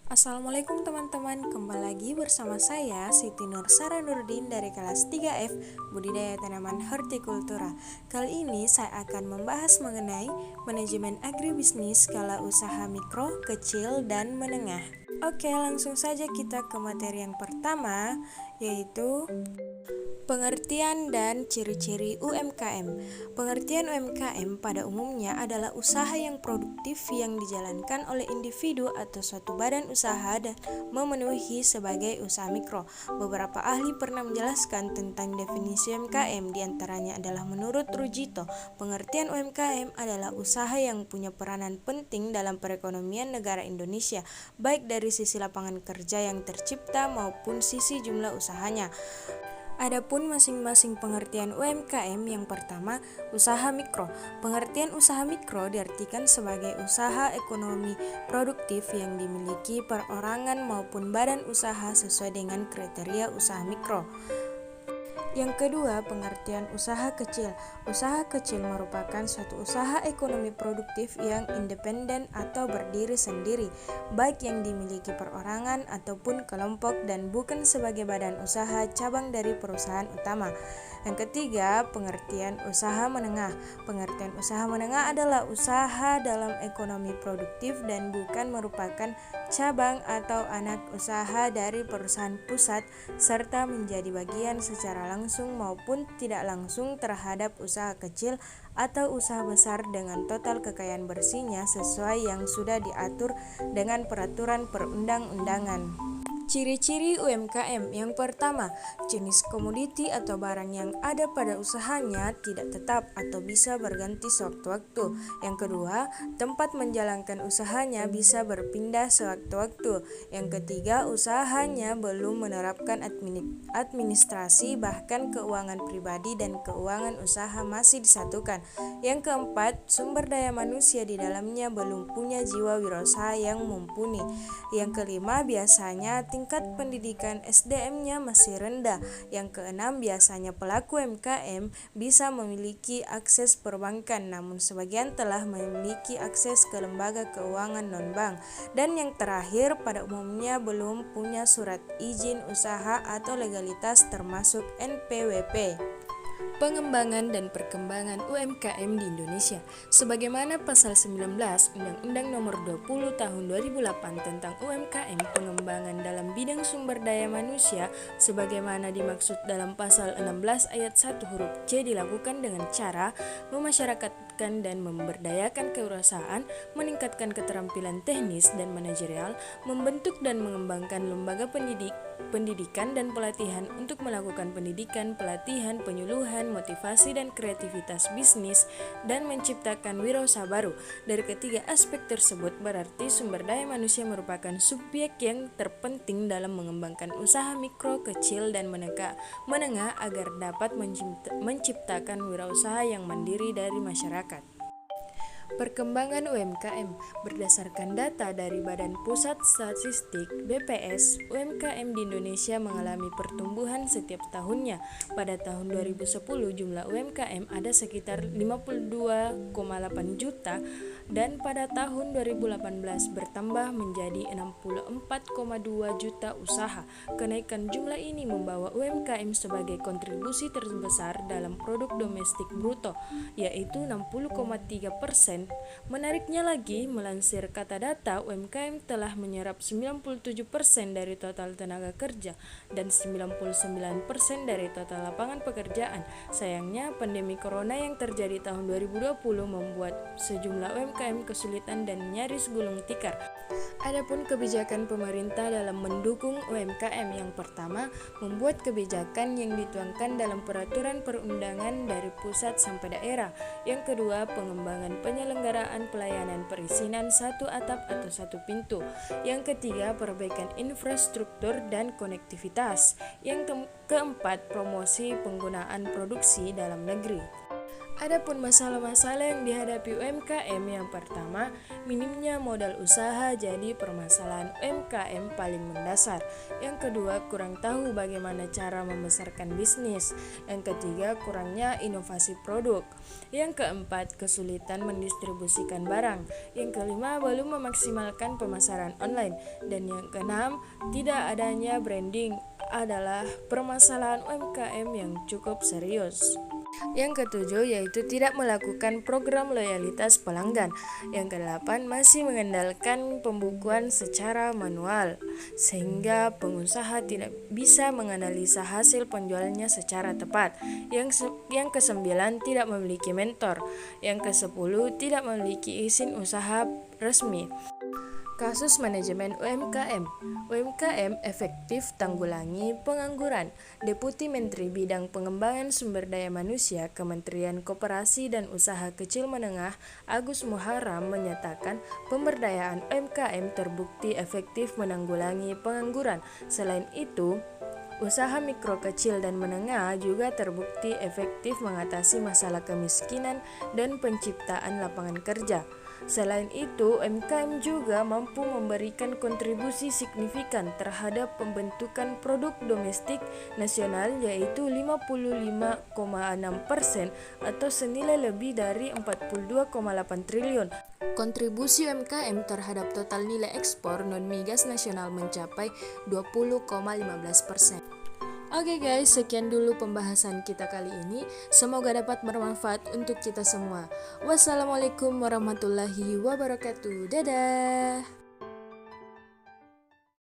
Assalamualaikum teman-teman, kembali lagi bersama saya Siti Nur Sara Nurdin dari kelas 3F Budidaya Tanaman Hortikultura. Kali ini saya akan membahas mengenai manajemen agribisnis skala usaha mikro, kecil, dan menengah. Oke, langsung saja kita ke materi yang pertama, yaitu pengertian dan ciri-ciri UMKM. Pengertian UMKM pada umumnya adalah usaha yang produktif yang dijalankan oleh individu atau suatu badan usaha dan memenuhi sebagai usaha mikro. Beberapa ahli pernah menjelaskan tentang definisi UMKM, diantaranya adalah menurut Rujito, pengertian UMKM adalah usaha yang punya peranan penting dalam perekonomian negara Indonesia, baik dari sisi lapangan kerja yang tercipta maupun sisi jumlah usahanya. Adapun masing-masing pengertian UMKM, yang pertama, usaha mikro. Pengertian usaha mikro diartikan sebagai usaha ekonomi produktif yang dimiliki perorangan maupun badan usaha sesuai dengan kriteria usaha mikro. Yang kedua, pengertian usaha kecil. Usaha kecil merupakan suatu usaha ekonomi produktif yang independen atau berdiri sendiri, baik yang dimiliki perorangan ataupun kelompok dan bukan sebagai badan usaha cabang dari perusahaan utama. Yang ketiga, pengertian usaha menengah. Pengertian usaha menengah adalah usaha dalam ekonomi produktif dan bukan merupakan cabang atau anak usaha dari perusahaan pusat serta menjadi bagian secara langsung maupun tidak langsung terhadap usaha kecil atau usaha besar dengan total kekayaan bersihnya sesuai yang sudah diatur dengan peraturan perundang-undangan. Ciri-ciri UMKM. Yang pertama, jenis komoditi atau barang yang ada pada usahanya tidak tetap atau bisa berganti sewaktu-waktu. Yang kedua, tempat menjalankan usahanya bisa berpindah sewaktu-waktu. Yang ketiga, usahanya belum menerapkan administrasi, bahkan keuangan pribadi dan keuangan usaha masih disatukan. Yang keempat, sumber daya manusia di dalamnya belum punya jiwa wirausaha yang mumpuni. Yang kelima, biasanya tingkat pendidikan SDM-nya masih rendah. Yang keenam, biasanya pelaku UMKM bisa memiliki akses perbankan, namun sebagian telah memiliki akses ke lembaga keuangan non-bank. Dan yang terakhir, pada umumnya belum punya surat izin usaha atau legalitas termasuk NPWP. Pengembangan dan perkembangan UMKM di Indonesia. Sebagaimana pasal 19 Undang-Undang Nomor 20 Tahun 2008 tentang UMKM, pengembangan dalam bidang sumber daya manusia sebagaimana dimaksud dalam pasal 16 ayat 1 huruf C dilakukan dengan cara memasyarakatkan dan memberdayakan kewirausahaan, meningkatkan keterampilan teknis dan manajerial, membentuk dan mengembangkan lembaga pendidikan dan pelatihan untuk melakukan pendidikan, pelatihan, penyuluhan, motivasi dan kreativitas bisnis, dan menciptakan wirausaha baru. Dari ketiga aspek tersebut berarti sumber daya manusia merupakan subjek yang terpenting dalam mengembangkan usaha mikro, kecil, dan menengah agar dapat menciptakan wirausaha yang mandiri dari masyarakat. Perkembangan UMKM. Berdasarkan data dari Badan Pusat Statistik (BPS), UMKM di Indonesia mengalami pertumbuhan setiap tahunnya. Pada tahun 2010 jumlah UMKM ada sekitar 52,8 juta dan pada tahun 2018 bertambah menjadi 64,2 juta usaha. Kenaikan jumlah ini membawa UMKM sebagai kontribusi terbesar dalam produk domestik bruto, yaitu 60,3%. Menariknya lagi, melansir kata data, UMKM telah menyerap 97% dari total tenaga kerja dan 99% dari total lapangan pekerjaan. Sayangnya, pandemi corona yang terjadi tahun 2020 membuat sejumlah UMKM kesulitan dan nyaris gulung tikar. Adapun kebijakan pemerintah dalam mendukung UMKM, yang pertama, membuat kebijakan yang dituangkan dalam peraturan perundangan dari pusat sampai daerah. Yang kedua, pengembangan penyelenggaraan pelayanan perizinan satu atap atau satu pintu. Yang ketiga, perbaikan infrastruktur dan konektivitas. Yang keempat, promosi penggunaan produksi dalam negeri. Adapun masalah-masalah yang dihadapi UMKM, yang pertama, minimnya modal usaha jadi permasalahan UMKM paling mendasar. Yang kedua, kurang tahu bagaimana cara membesarkan bisnis. Yang ketiga, kurangnya inovasi produk. Yang keempat, kesulitan mendistribusikan barang. Yang kelima, belum memaksimalkan pemasaran online. Dan yang keenam, tidak adanya branding adalah permasalahan UMKM yang cukup serius. Yang ketujuh yaitu tidak melakukan program loyalitas pelanggan. Yang kedelapan masih mengandalkan pembukuan secara manual sehingga pengusaha tidak bisa menganalisa hasil penjualannya secara tepat. Yang kesembilan tidak memiliki mentor. Yang kesepuluh tidak memiliki izin usaha resmi. Kasus manajemen UMKM. UMKM efektif tanggulangi pengangguran. Deputi Menteri Bidang Pengembangan Sumber Daya Manusia Kementerian Koperasi dan Usaha Kecil Menengah Agus Muharram menyatakan pemberdayaan UMKM terbukti efektif menanggulangi pengangguran. Selain itu, usaha mikro, kecil, dan menengah juga terbukti efektif mengatasi masalah kemiskinan dan penciptaan lapangan kerja. Selain itu, UMKM juga mampu memberikan kontribusi signifikan terhadap pembentukan produk domestik nasional yaitu 55,6% atau senilai lebih dari 42,8 triliun. Kontribusi UMKM terhadap total nilai ekspor non-migas nasional mencapai 20,15%. Oke guys, sekian dulu pembahasan kita kali ini. Semoga dapat bermanfaat untuk kita semua. Wassalamualaikum warahmatullahi wabarakatuh. Dadah.